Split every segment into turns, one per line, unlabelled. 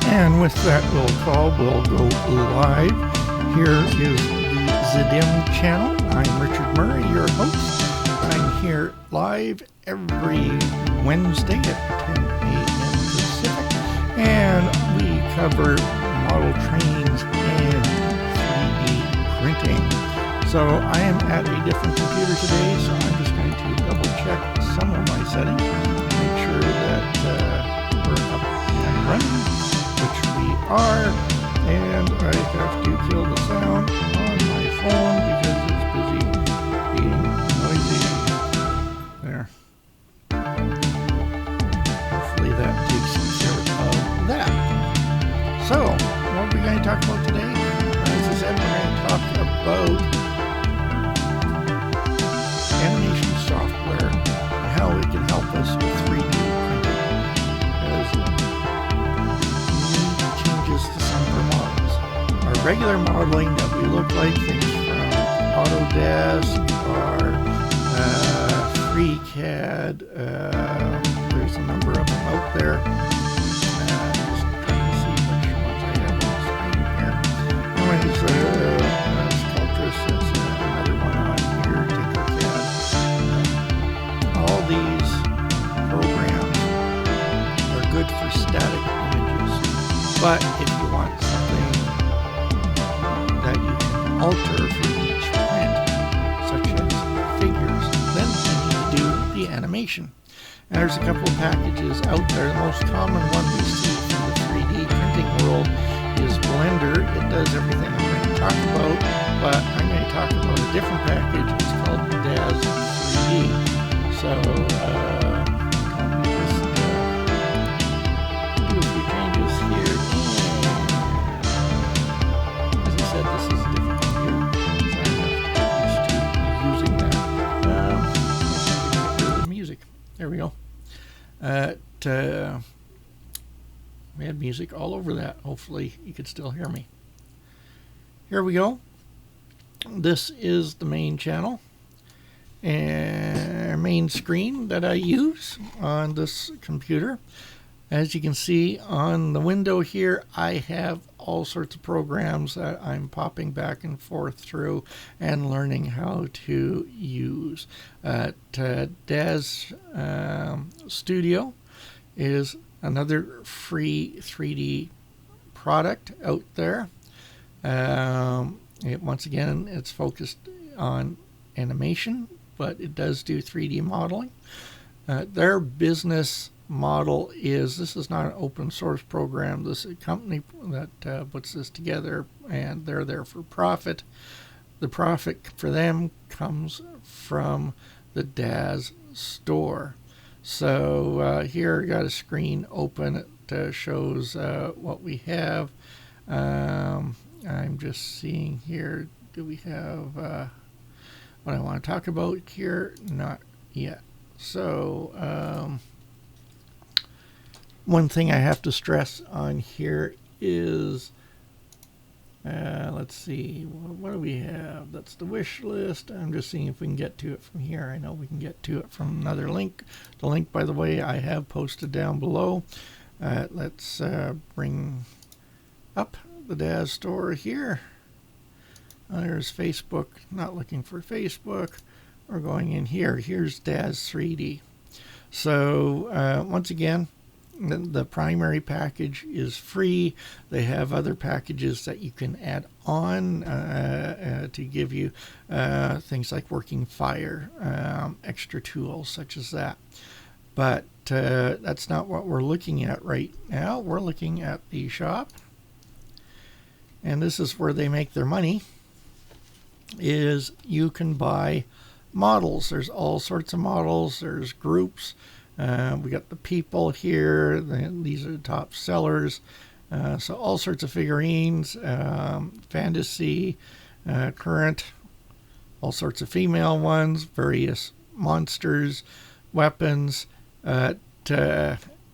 And with that roll call, we'll go live. Here is the Zidim channel. I'm Richard Murray, your host. I'm here live every Wednesday at 10 a.m. Pacific. And we cover model trains and 3D printing. So I am at a different computer today, so I'm just going to double check some of my settings, make sure that we're up and running, which we are, and I have to kill the sound on my phone because it's busy being noisy. There. Hopefully that takes care of that. So, what are we going to talk about today? As I said, we're going to talk about animation software and how it can help us with 3D printing. As neat changes to some of our models. Our regular modeling that we look like, things from Autodesk or FreeCAD, there's a number of them out there. Just trying to see which ones I have on the screen here. Anyways, Sculptress, it's another one on here, Tinkercad. All these programs are good for static images, but if you want something that you can alter for each print, such as figures, then you need to do the animation. And there's a couple of packages out there. The most common one we see in the 3D printing world is Blender. It does everything I'm going to talk about, but I'm going to talk about a different package. It's called DAZ 3D. So, let me just do a few changes here. And as I said, this is a different computer, so I'm not used to using that. Let's get rid of the music. There we go. We had music all over that. Hopefully you could still hear me. Here we go. This is the main channel and main screen that I use on this computer. As you can see on the window here, I have all sorts of programs that I'm popping back and forth through and learning how to use. DAZ Studio is another free 3D product out there. Once again, it's focused on animation, but it does do 3D modeling. Their business model is, this is not an open source program. This is a company that puts this together, and they're there for profit. The profit for them comes from the DAZ store. So here I got a screen open. It shows what we have. I'm just seeing here, do we have what I want to talk about here? Not yet. So one thing I have to stress on here is, let's see, what do we have? That's the wish list. I'm just seeing if we can get to it from here. I know we can get to it from another link. The link, by the way, I have posted down below. Let's bring up the DAZ store here. There's Facebook. Not looking for Facebook. We're going in here. Here's DAZ 3D. So once again, the primary package is free. They have other packages that you can add on to give you things like working fire, extra tools such as that. But that's not what we're looking at right now. We're looking at the shop. And this is where they make their money, is you can buy models. There's all sorts of models. There's groups. We got the people here. These are the top sellers. So all sorts of figurines, fantasy, current, all sorts of female ones, various monsters, weapons.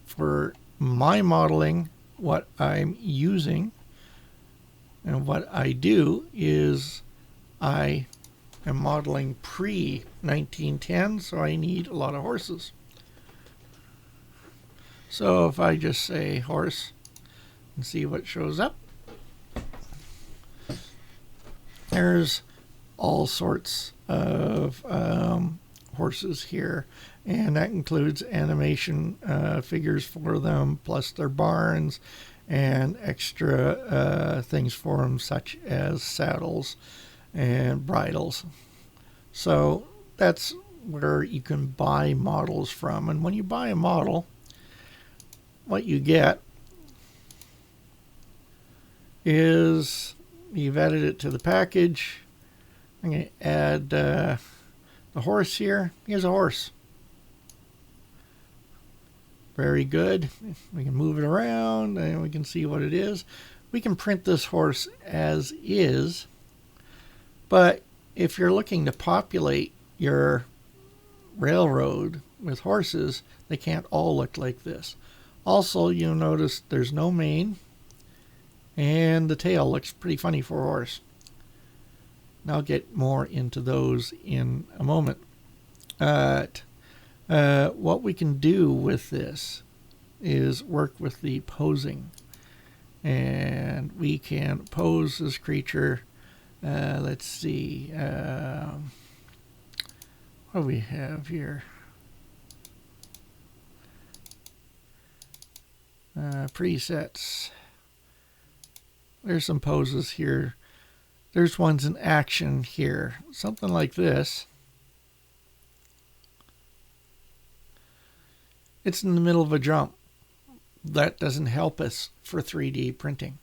For my modeling, what I'm using and what I do is I am modeling pre-1910, so I need a lot of horses. So if I just say horse, and see what shows up. There's all sorts of horses here, and that includes animation figures for them, plus their barns and extra things for them, such as saddles and bridles. So that's where you can buy models from. And when you buy a model, what you get is you've added it to the package. I'm going to add the horse here. Here's a horse. Very good. We can move it around and we can see what it is. We can print this horse as is, but if you're looking to populate your railroad with horses, they can't all look like this. Also, you'll notice there's no mane, and the tail looks pretty funny for a horse. And I'll get more into those in a moment. What we can do with this is work with the posing. And we can pose this creature. Let's see. What do we have here? Presets. There's some poses here. There's ones in action here. Something like this. It's in the middle of a jump. That doesn't help us for 3D printing.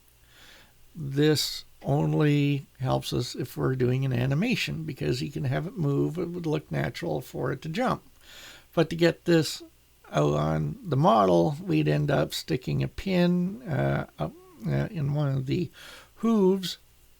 This only helps us if we're doing an animation, because you can have it move. It would look natural for it to jump. But to get this out on the model, we'd end up sticking a pin up in one of the hooves,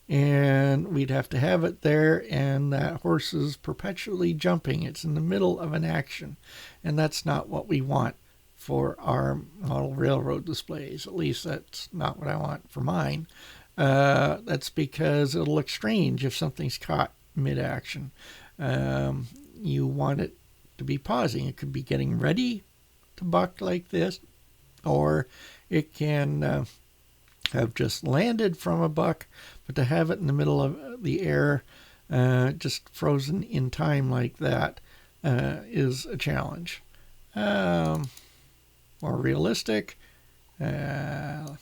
and we'd have to have it there, and that horse is perpetually jumping. It's in the middle of an action, and that's not what we want for our model railroad displays. At least that's not what I want for mine. That's because it'll look strange if something's caught mid-action. You want it to be pausing. It could be getting ready to buck like this, or it can have just landed from a buck, but to have it in the middle of the air, just frozen in time like that, is a challenge. More realistic. Let's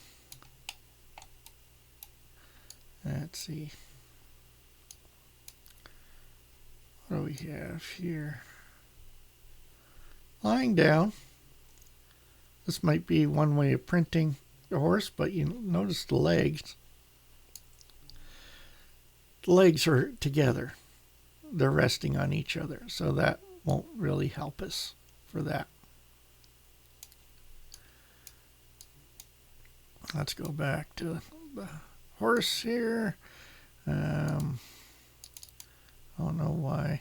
see. What do we have here? Lying down. This might be one way of printing the horse, but you notice the legs. The legs are together. They're resting on each other, so that won't really help us for that. Let's go back to the horse here. I don't know why.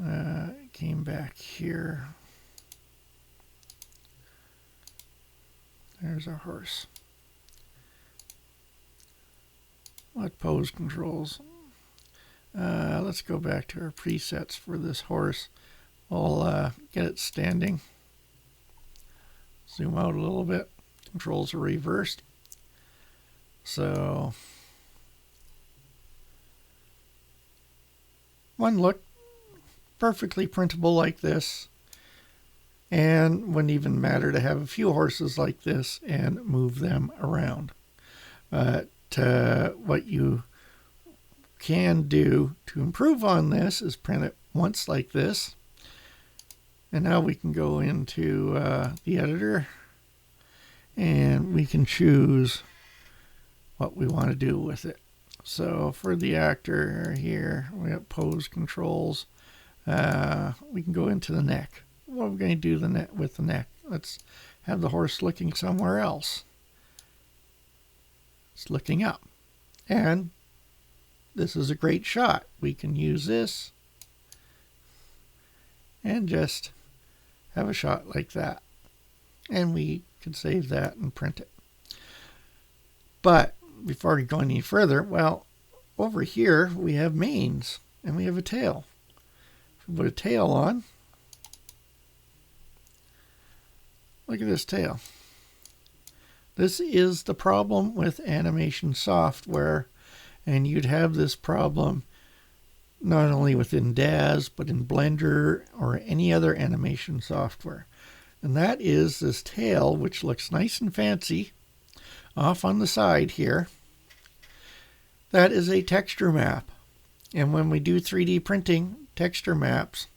It came back here. There's our horse. What pose controls? Let's go back to our presets for this horse. We'll get it standing. Zoom out a little bit. Controls are reversed. So one look, perfectly printable like this, and wouldn't even matter to have a few horses like this and move them around. But what you can do to improve on this is print it once like this. And now we can go into the editor, and we can choose what we want to do with it. So for the actor here, we have pose controls. We can go into the neck. What are we going to do with the neck? Let's have the horse looking somewhere else. It's looking up. And this is a great shot. We can use this and just have a shot like that. And we can save that and print it. But before we go any further, well, over here we have manes and we have a tail. If we put a tail on, look at this tail. This is the problem with animation software, and you'd have this problem not only within DAZ, but in Blender or any other animation software. And that is this tail, which looks nice and fancy off on the side here. That is a texture map. And when we do 3D printing, texture maps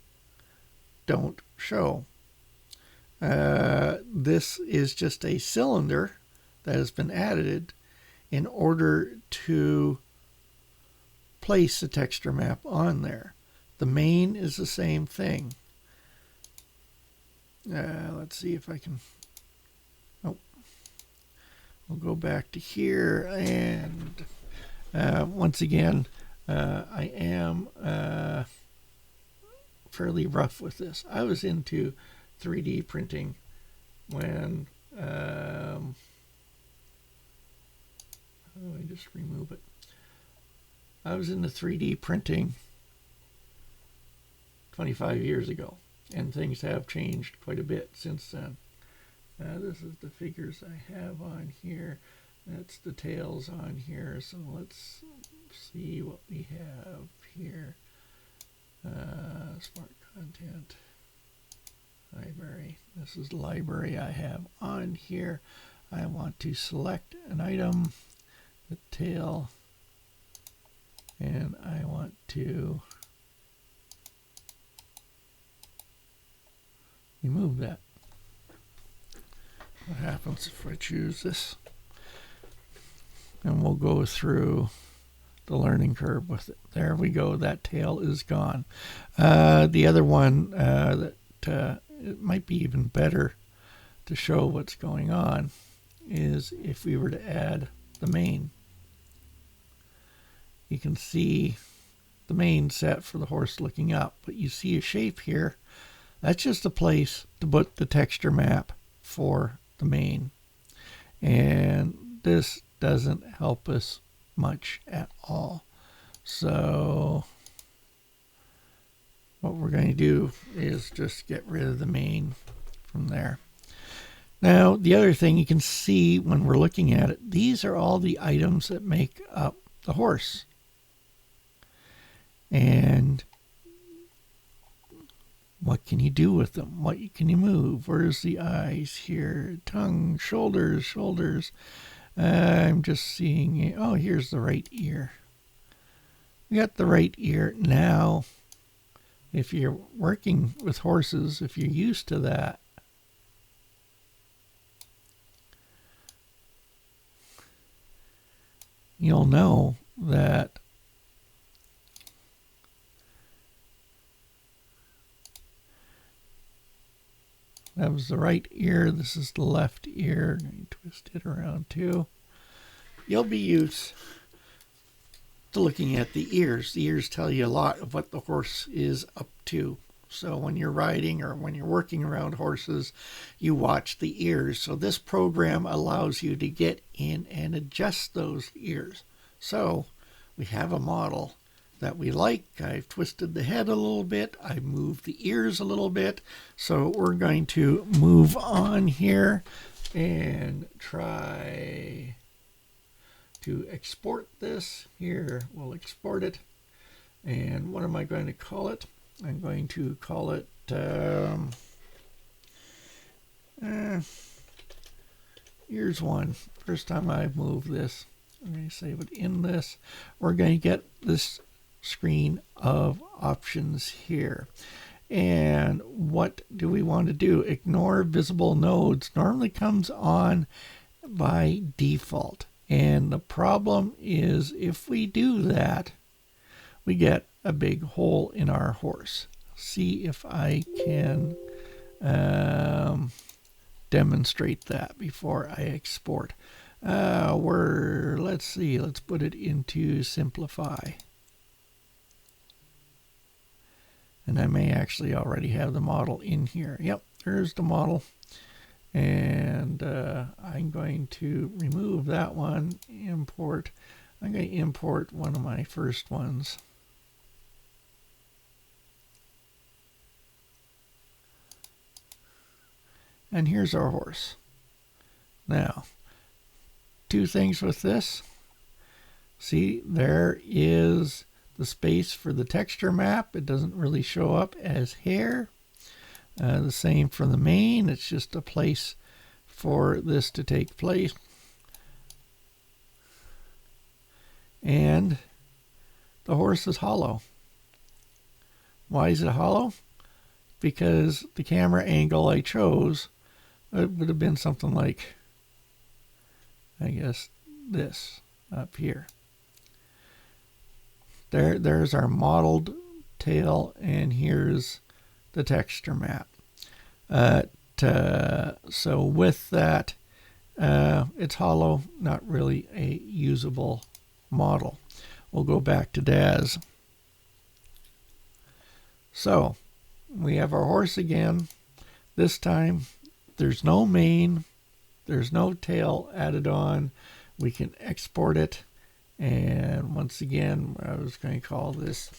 don't show. This is just a cylinder that has been added in order to place a texture map on there. The main is the same thing. Let's see if I can... Oh. We'll go back to here, and once again, I am fairly rough with this. I was into 3D printing when... how do I just remove it? I was into 3D printing 25 years ago, and things have changed quite a bit since then. This is the figures I have on here. That's the tails on here. So let's see what we have here. Smart content. Library. This is the library I have on here. I want to select an item, the tail, and I want to remove that. What happens if I choose this? And we'll go through the learning curve with it. There we go. That tail is gone. The other one that it might be even better to show what's going on is if we were to add the main. You can see the main set for the horse looking up, but you see a shape here. That's just a place to put the texture map for the main. And this doesn't help us much at all. So what we're going to do is just get rid of the main from there. Now, the other thing you can see when we're looking at it, these are all the items that make up the horse. And what can you do with them? What can you move? Where's the eyes here? Tongue, shoulders. I'm just seeing, oh, here's the right ear. We got the right ear. Now, if you're working with horses, if you're used to that, you'll know that that was the right ear. This is the left ear. I'm going to twist it around too. You'll be used to looking at the ears. The ears tell you a lot of what the horse is up to. So when you're riding or when you're working around horses, you watch the ears. So this program allows you to get in and adjust those ears. So we have a model that we like. I've twisted the head a little bit. I've moved the ears a little bit. So we're going to move on here and try to export this. Here, we'll export it. And what am I going to call it? I'm going to call it here's one. First time I've moved this. I'm going to save it in this. We're going to get this screen of options here. And what do we want to do? Ignore visible nodes normally comes on by default. And the problem is if we do that, we get a big hole in our horse. See if I can demonstrate that before I export. Let's see, let's put it into simplify. And I may actually already have the model in here. Yep, there's the model. And I'm going to remove that one, import. I'm going to import one of my first ones. And here's our horse. Now, two things with this. See, there is the space for the texture map. It doesn't really show up as hair. The same for the main. It's just a place for this to take place. And the horse is hollow. Why is it hollow? Because the camera angle I chose, it would have been something like, I guess, this up here. There's our modeled tail, and here's the texture map. So with that, it's hollow, not really a usable model. We'll go back to DAZ. So we have our horse again. This time there's no mane, there's no tail added on. We can export it, and once again I was going to call this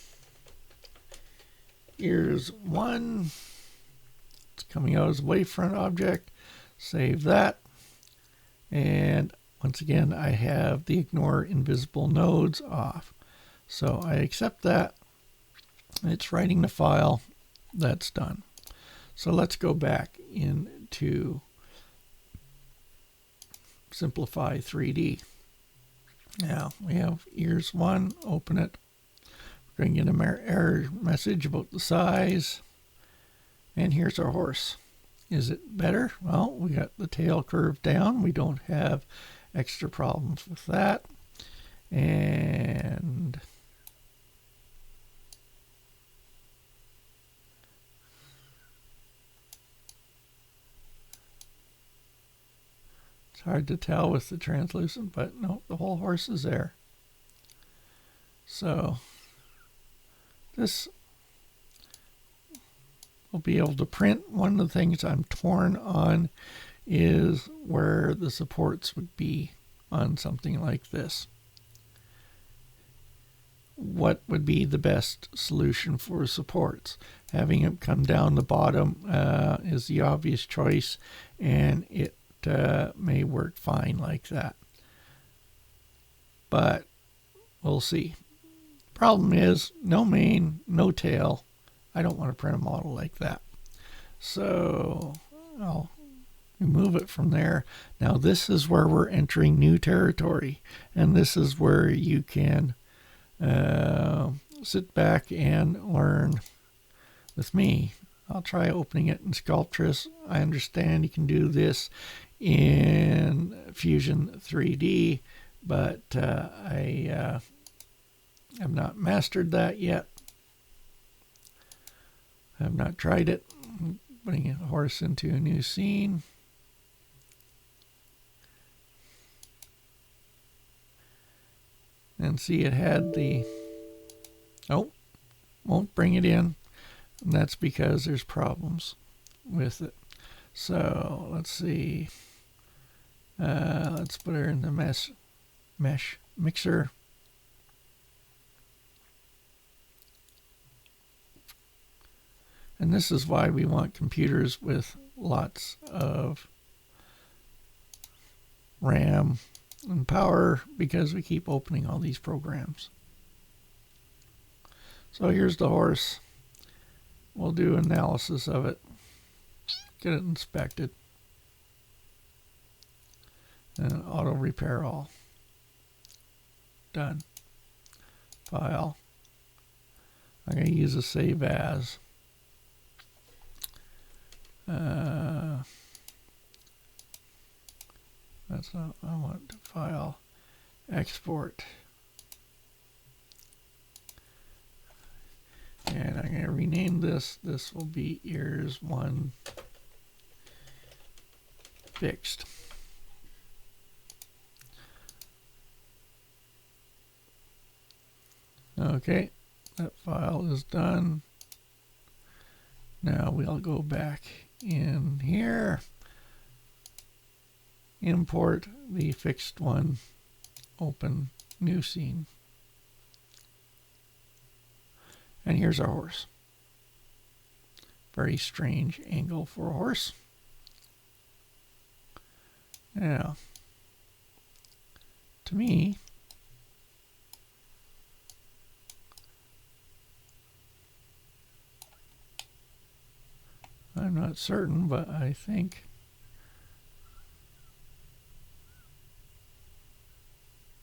ears 1. It's coming out as a wavefront object. Save that, and once again I have the ignore invisible nodes off, so I accept that. It's writing the file. That's done. So let's go back into Simplify 3D. Now we have ears 1. Open it. We're going to get an error message about the size. And here's our horse. Is it better? Well, we got the tail curved down. We don't have extra problems with that. And it's hard to tell with the translucent, but no, the whole horse is there. So this will be able to print. One of the things I'm torn on is where the supports would be on something like this. What would be the best solution for supports? Having it come down the bottom is the obvious choice, and it may work fine like that. But we'll see. Problem is, no mane, no tail. I don't want to print a model like that. So I'll remove it from there. Now this is where we're entering new territory, and this is where you can sit back and learn with me. I'll try opening it in Sculptress. I understand you can do this in Fusion 3D, but I have not mastered that yet. I have not tried it. Putting a horse into a new scene. And see, it had the, oh, won't bring it in. And that's because there's problems with it. So let's see. Let's put her in the mesh mixer. And this is why we want computers with lots of RAM and power, because we keep opening all these programs. So here's the horse. We'll do analysis of it, get it inspected, and auto repair all. Done. File. I'm going to use a save as. That's not, I want to file, export. And I'm going to rename this. This will be ears 1 fixed. Okay, that file is done. Now we'll go back in here, import the fixed one, open new scene. And here's our horse. Very strange angle for a horse. Now, to me, I'm not certain, but I think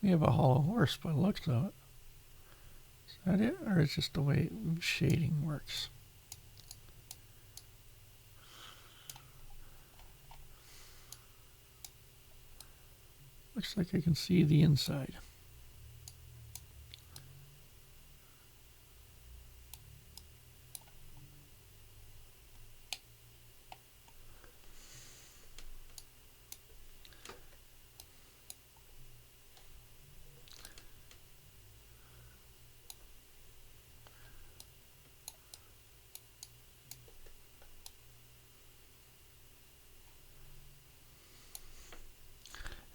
we have a hollow horse by the looks of it. Is that it, or is it just the way shading works? Looks like I can see the inside.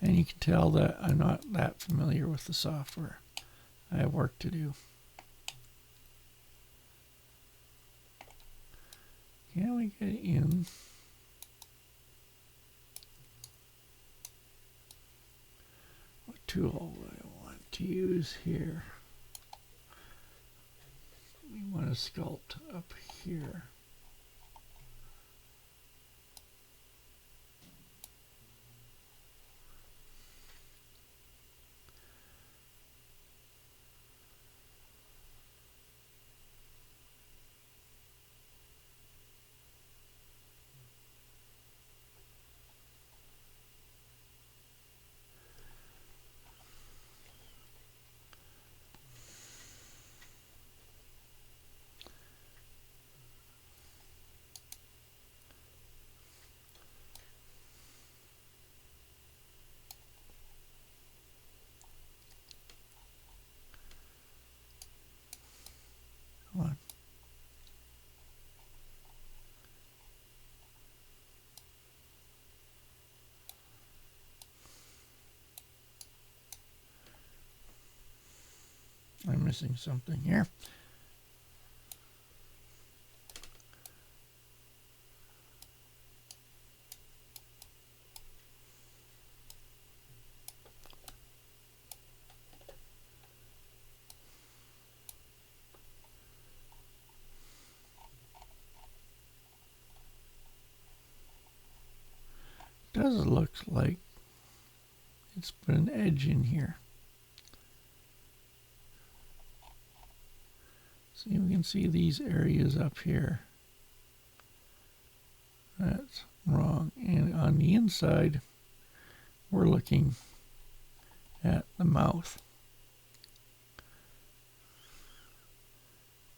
And you can tell that I'm not that familiar with the software. I have work to do. Can we get in? What tool do I want to use here? We want to sculpt up here. Come on. I'm missing something here. Does look like it's put an edge in here. See, we can see these areas up here. That's wrong. And on the inside, we're looking at the mouth,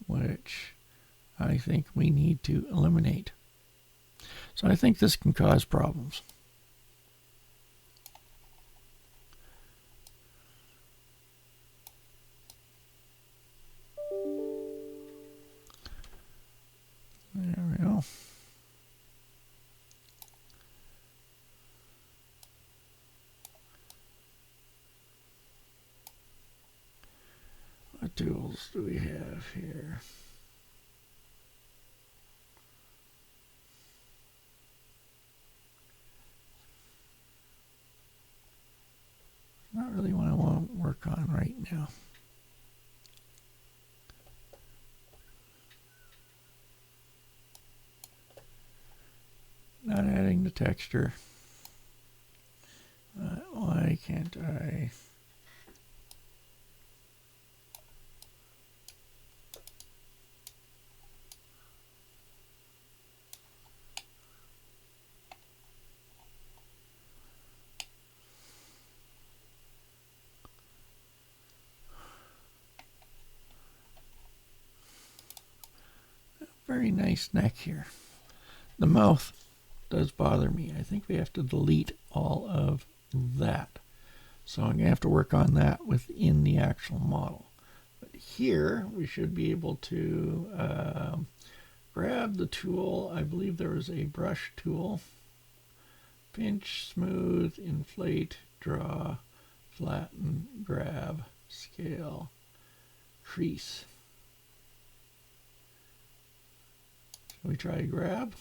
which I think we need to eliminate. So I think this can cause problems. There we go. What tools do we have here? Not really what I want to work on right now. Not adding the texture. Why can't I? Very nice neck here. The mouth does bother me. I think we have to delete all of that. So I'm going to have to work on that within the actual model. But here we should be able to grab the tool. I believe there was a brush tool. Pinch, smooth, inflate, draw, flatten, grab, scale, crease. Shall we try grab?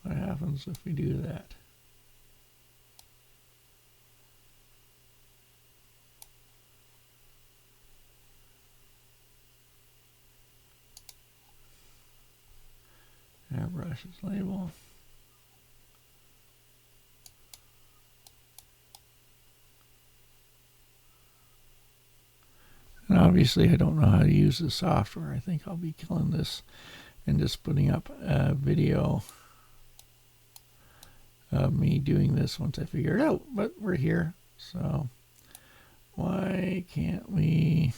What happens if we do that? brushes label. And obviously I don't know how to use the software. I think I'll be killing this and just putting up a video of me doing this once I figure it out. But we're here, so why can't we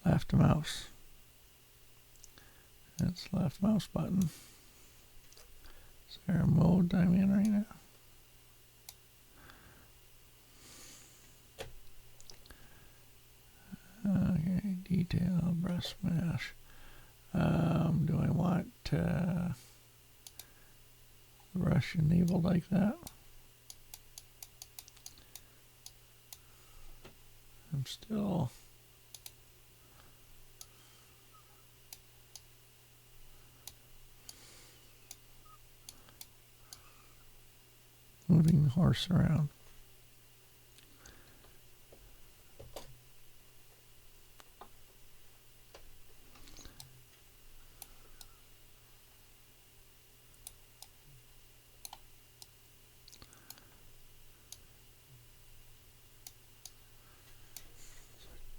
left mouse? That's left mouse button. Is there a mode I'm in right now? Okay, detail, brush smash. Do I want the brush enabled like that? I'm still moving the horse around.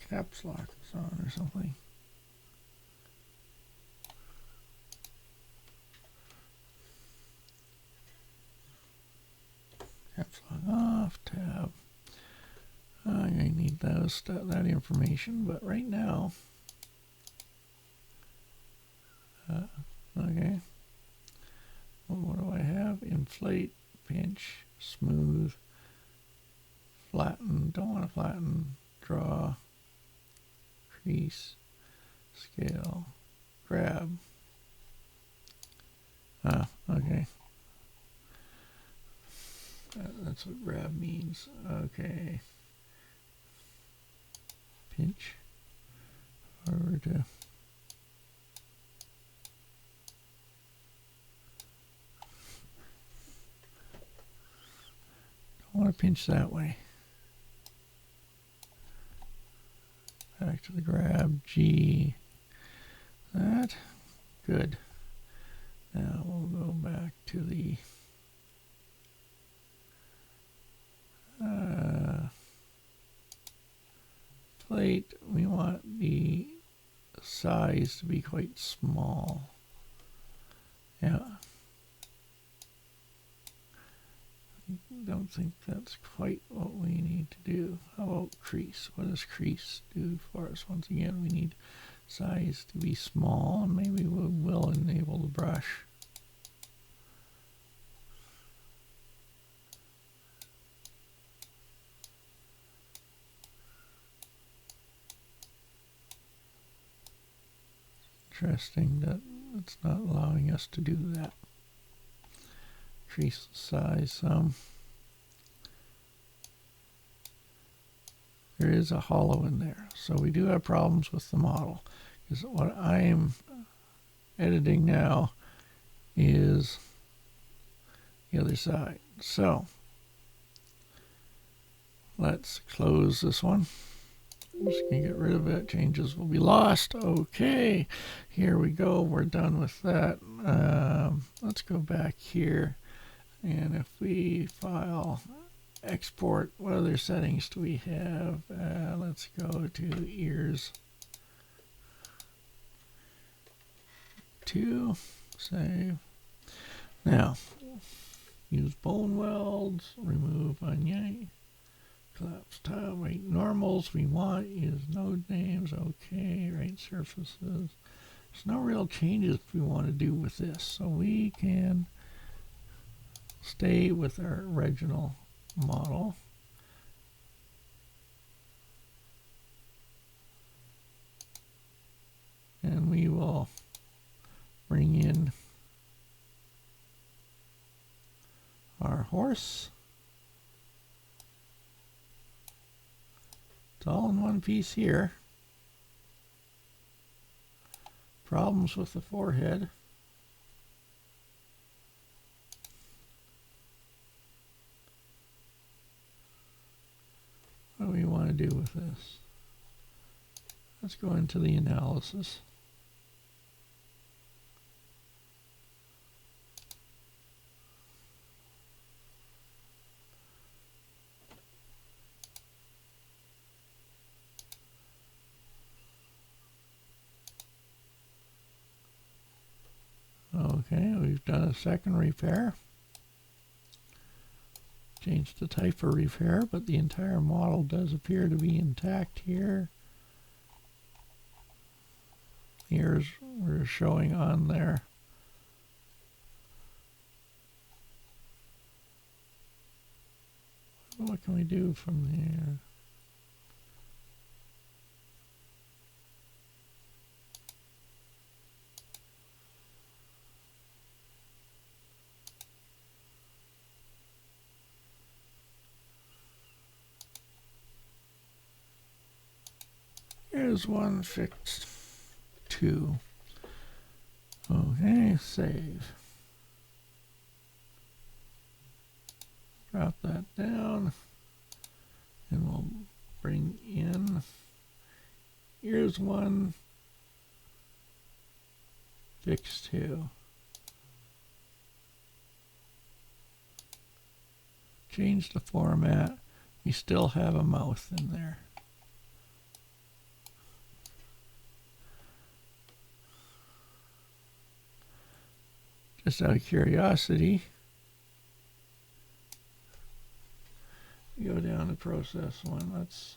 Caps lock is on or something. Caps lock off, tab. I need that information, but right now, okay. Well, what do I have? Inflate, pinch, smooth, flatten, don't want to flatten, draw, crease, scale, grab. Okay. That's what grab means. Okay. Pinch. Forward to. Don't want to pinch that way. Back to the grab. G. That. Good. Now we'll go back to the plate. We want the size to be quite small. Yeah. I don't think that's quite what we need to do. How about crease? What does crease do for us? Once again, we need size to be small, and maybe we will enable the brush. Interesting that it's not allowing us to do that. Increase the size some. There is a hollow in there, so we do have problems with the model. Because what I am editing now is the other side. So let's close this one. I'm just going to get rid of it. Changes will be lost. Okay, here we go. We're done with that. Let's go back here. And if we file, export, what other settings do we have? Let's go to ears 2. Save. Now, use bone welds, remove onion. Collapse tile, right normals we want, use node names, okay, right surfaces. There's no real changes we want to do with this, so we can stay with our original model. And we will bring in our horse. It's all in one piece here. Problems with the forehead. What do we want to do with this? Let's go into the analysis. done a second repair. Changed the type of repair, but the entire model does appear to be intact here. Here's we're showing on there. What can we do from here? Here's one fixed. 2. Okay, save. Drop that down, and we'll bring in. Here's one. Fix 2. Change the format. We still have a mouth in there. Just out of curiosity, go down to process 1. Let's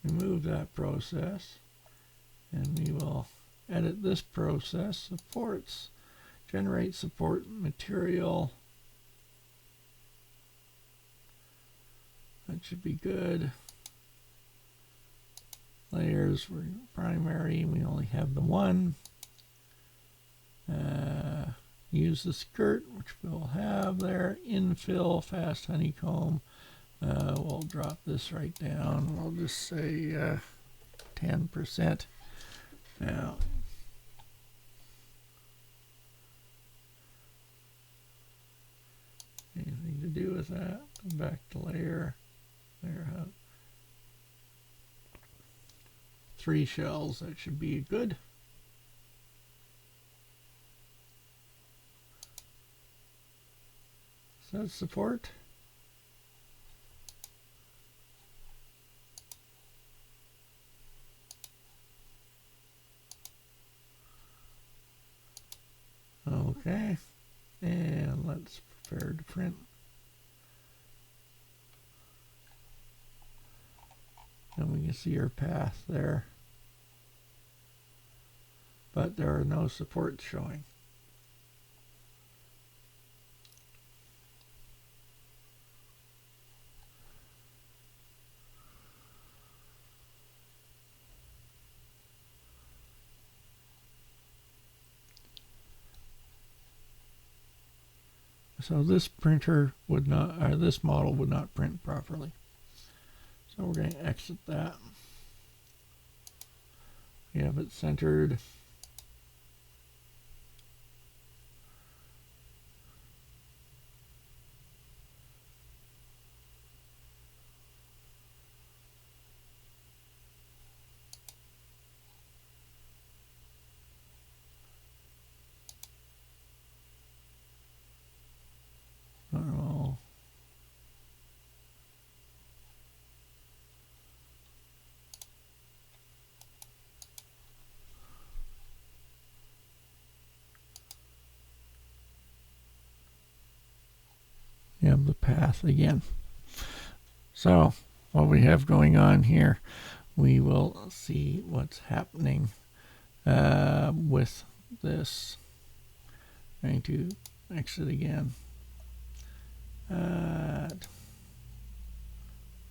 remove that process, and we will edit this process. Supports, generate support material. That should be good. Layers for primary, we only have the one. Use the skirt, which we'll have there. Infill, fast honeycomb. We'll drop this right down. We'll just say 10%. Now, anything to do with that? Come back to layer. Layer out. 3 shells, that should be good. Says support. Okay, and let's prepare to print. And we can see our path there, but there are no supports showing. So this printer would not, or this model would not print properly. So we're going to exit that. We have it centered. Normal. You have the path again. So what we have going on here, we will see what's happening with this. Going to exit again.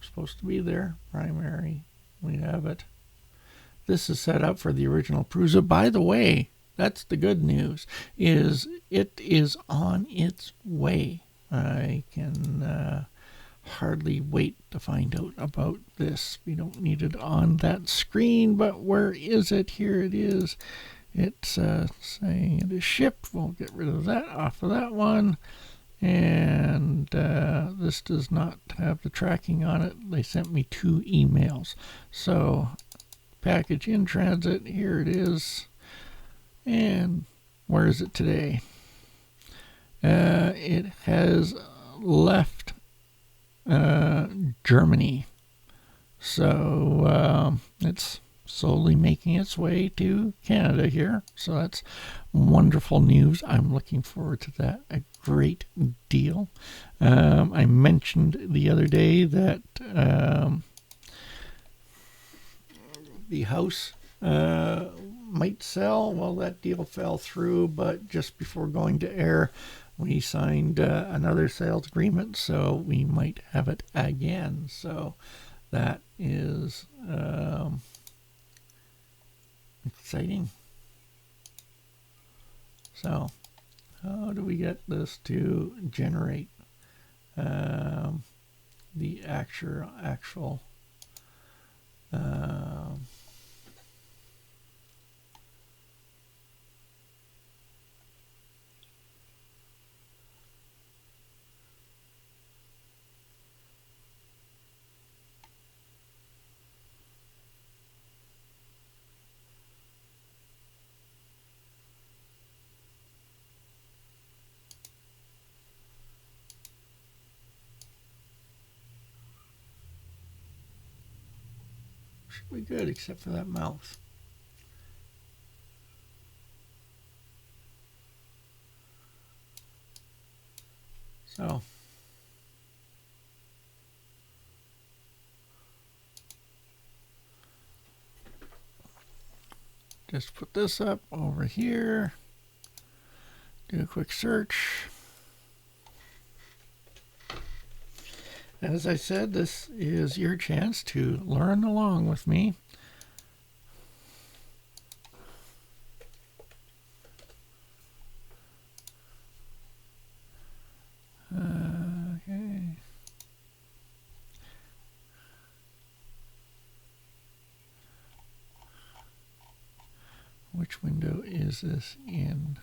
Supposed to be there, primary, we have it. This is set up for the original Prusa. By the way, that's the good news, is it is on its way. I can hardly wait to find out about this. We don't need it on that screen, but where is it? Here it is. It's saying it is shipped. We'll get rid of that off of that one. And this does not have the tracking on it. They sent me 2 emails. So package in transit, here it is. And where is it today? It has left Germany. So it's slowly making its way to Canada here. So that's wonderful news. I'm looking forward to that a great deal. I mentioned the other day that the house might sell. Well, that deal fell through, but just before going to air, we signed another sales agreement, so we might have it again. So that is exciting. So how do we get this to generate the actual should be good except for that mouth. So just put this up over here, do a quick search. As I said, this is your chance to learn along with me. Okay. Which window is this in?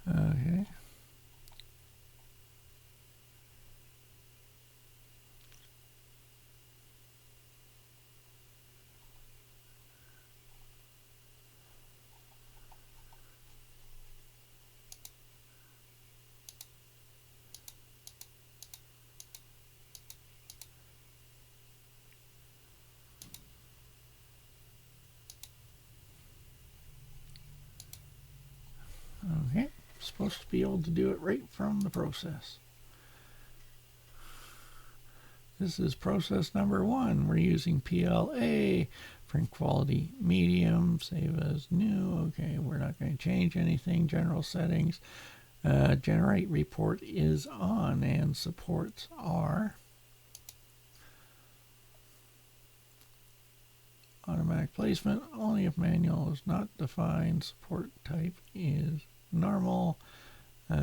Okay. Okay. Supposed to be able to do it right from the process. This is process number 1. We're using PLA, print quality medium, save as new. Okay, we're not going to change anything. General settings. Generate report is on and supports are automatic placement only if manual is not defined. Support type is normal. Why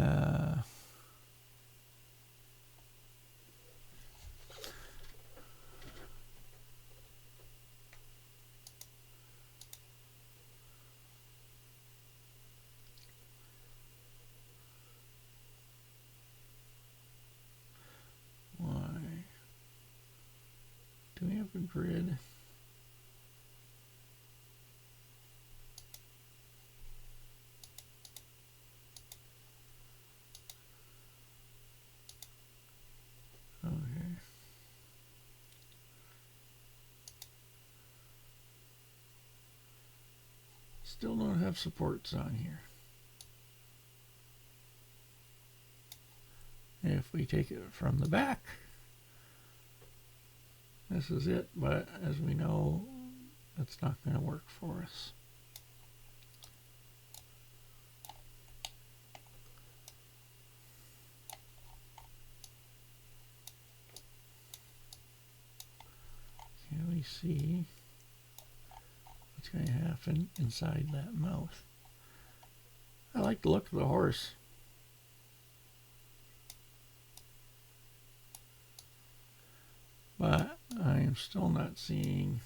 do we have a grid? Okay. Still don't have supports on here. If we take it from the back, this is it, but as we know, that's not going to work for us. Can we see what's going to happen inside that mouth? I like the look of the horse. But I am still not seeing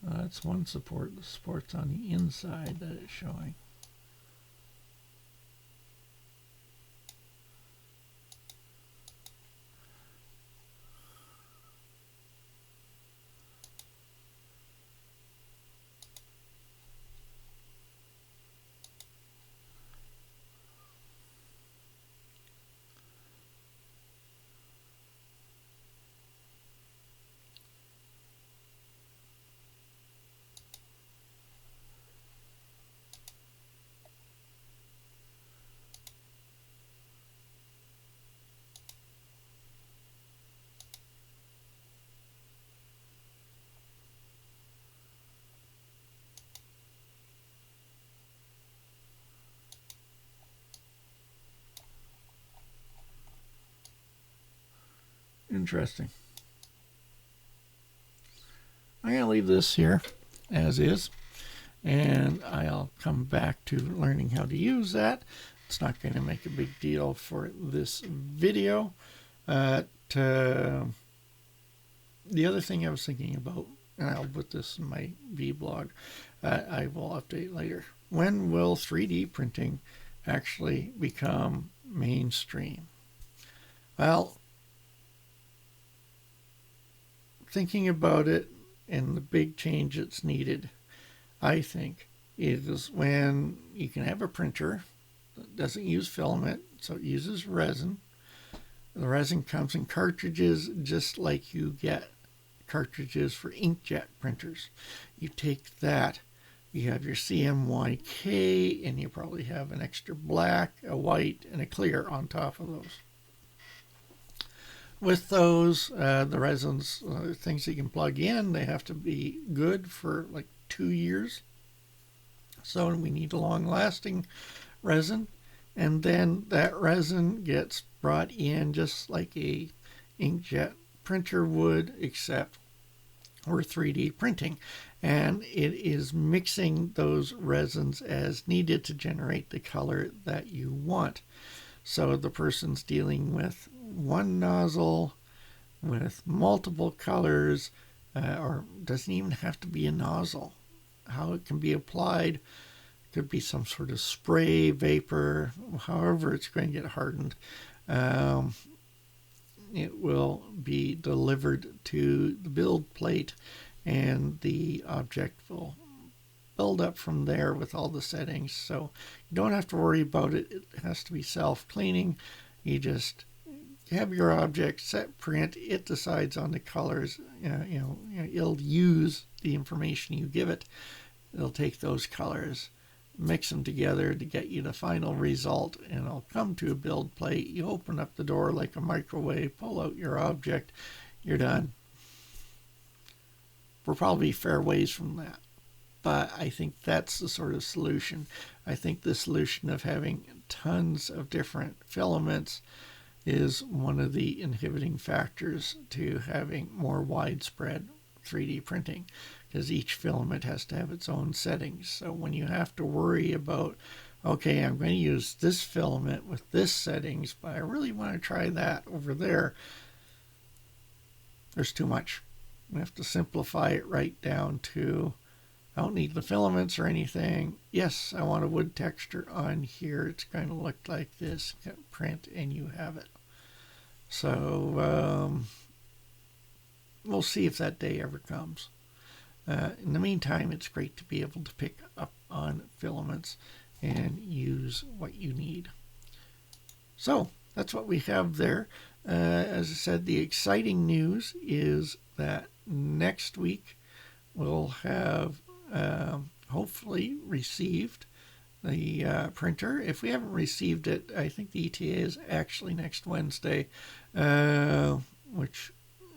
that's one support. The support's on the inside that it's showing. Interesting. I'm going to leave this here as is, and I'll come back to learning how to use that. It's not going to make a big deal for this video. The other thing I was thinking about, and I'll put this in my vlog, I will update later. When will 3D printing actually become mainstream? Well, thinking about it and the big change that's needed, I think, is when you can have a printer that doesn't use filament, so it uses resin. The resin comes in cartridges just like you get cartridges for inkjet printers. You take that, you have your CMYK, and you probably have an extra black, a white, and a clear on top of those. With those, the resins, things you can plug in, they have to be good for like 2 years. So we need a long-lasting resin. And then that resin gets brought in just like a inkjet printer would, except we're 3D printing. And it is mixing those resins as needed to generate the color that you want. So the person's dealing with one nozzle with multiple colors, or doesn't even have to be a nozzle. How it can be applied could be some sort of spray, vapor, however it's going to get hardened. It will be delivered to the build plate, and the object will build up from there with all the settings. So you don't have to worry about it. It has to be self-cleaning. You just have your object set print. It decides on the colors. It'll use the information you give it. It'll take those colors, mix them together to get you the final result, and it'll come to a build plate. You open up the door like a microwave, pull out your object, you're done. We're probably fair ways from that. But I think that's the sort of solution. I think the solution of having tons of different filaments is one of the inhibiting factors to having more widespread 3D printing, because each filament has to have its own settings. So when you have to worry about, okay, I'm going to use this filament with this settings, but I really want to try that over there, there's too much. We have to simplify it right down to, I don't need the filaments or anything. Yes, I want a wood texture on here. It's going to look like this. Print, and you have it. So we'll see if that day ever comes. In the meantime, it's great to be able to pick up on filaments and use what you need. So that's what we have there. As I said, the exciting news is that next week we'll have hopefully received the printer. If we haven't received it, I think the ETA is actually next Wednesday, which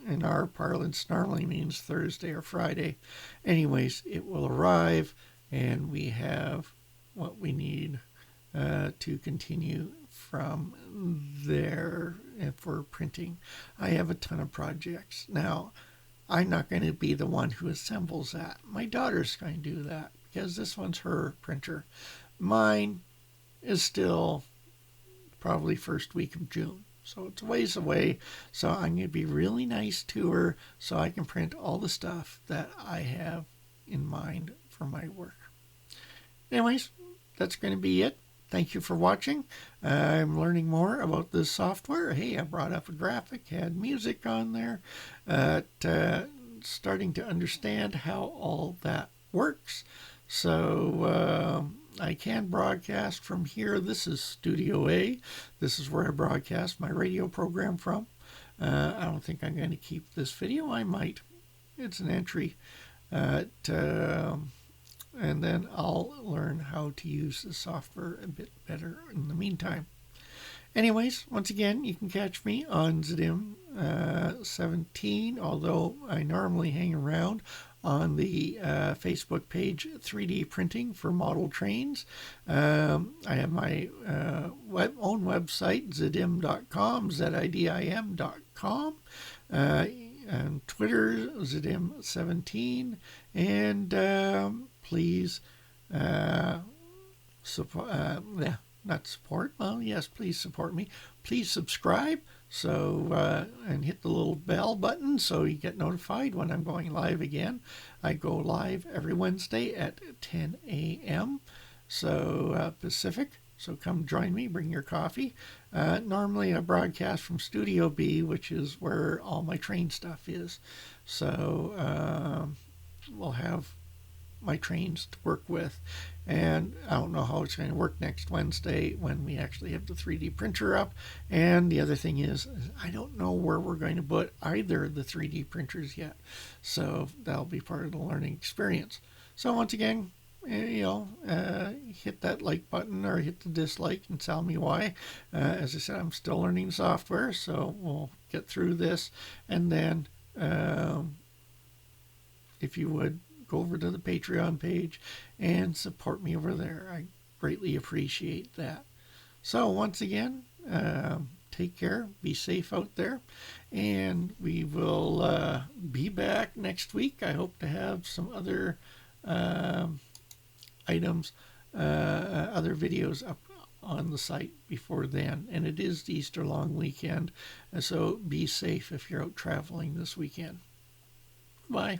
in our parlance normally means Thursday or Friday. Anyways, it will arrive, and we have what we need to continue from there for printing. I have a ton of projects. Now, I'm not going to be the one who assembles that. My daughter's going to do that, because this one's her printer. Mine is still probably first week of June. So it's a ways away. So I'm going to be really nice to her so I can print all the stuff that I have in mind for my work. Anyways, that's going to be it. Thank you for watching. I'm learning more about this software. Hey, I brought up a graphic, had music on there. Starting to understand how all that works. So I can broadcast from here. This is Studio A. This is where I broadcast my radio program from. I don't think I'm going to keep this video. I might. It's an entry. And then I'll learn how to use the software a bit better in the meantime. Anyways, once again, you can catch me on Zidim 17, although I normally hang around on the Facebook page 3D Printing for Model Trains. I have my own website, zidim.com, zidim.com. On Twitter, Zidim17, and please support. Yeah, not support. Well, yes, please support me. Please subscribe. So and hit the little bell button so you get notified when I'm going live again. I go live every Wednesday at 10 a.m. So Pacific. So come join me. Bring your coffee. Normally I broadcast from Studio B, which is where all my train stuff is. So we'll have my trains to work with. And I don't know how it's going to work next Wednesday when we actually have the 3D printer up. And the other thing is, I don't know where we're going to put either of the 3D printers yet. So that'll be part of the learning experience. So once again, hit that like button or hit the dislike and tell me why. As I said, I'm still learning software, so we'll get through this. And then if you would, go over to the Patreon page and support me over there. I greatly appreciate that. So once again, take care, be safe out there, and we will be back next week. I hope to have some other items, other videos up on the site before then. And it is the Easter long weekend, so be safe if you're out traveling this weekend. Bye.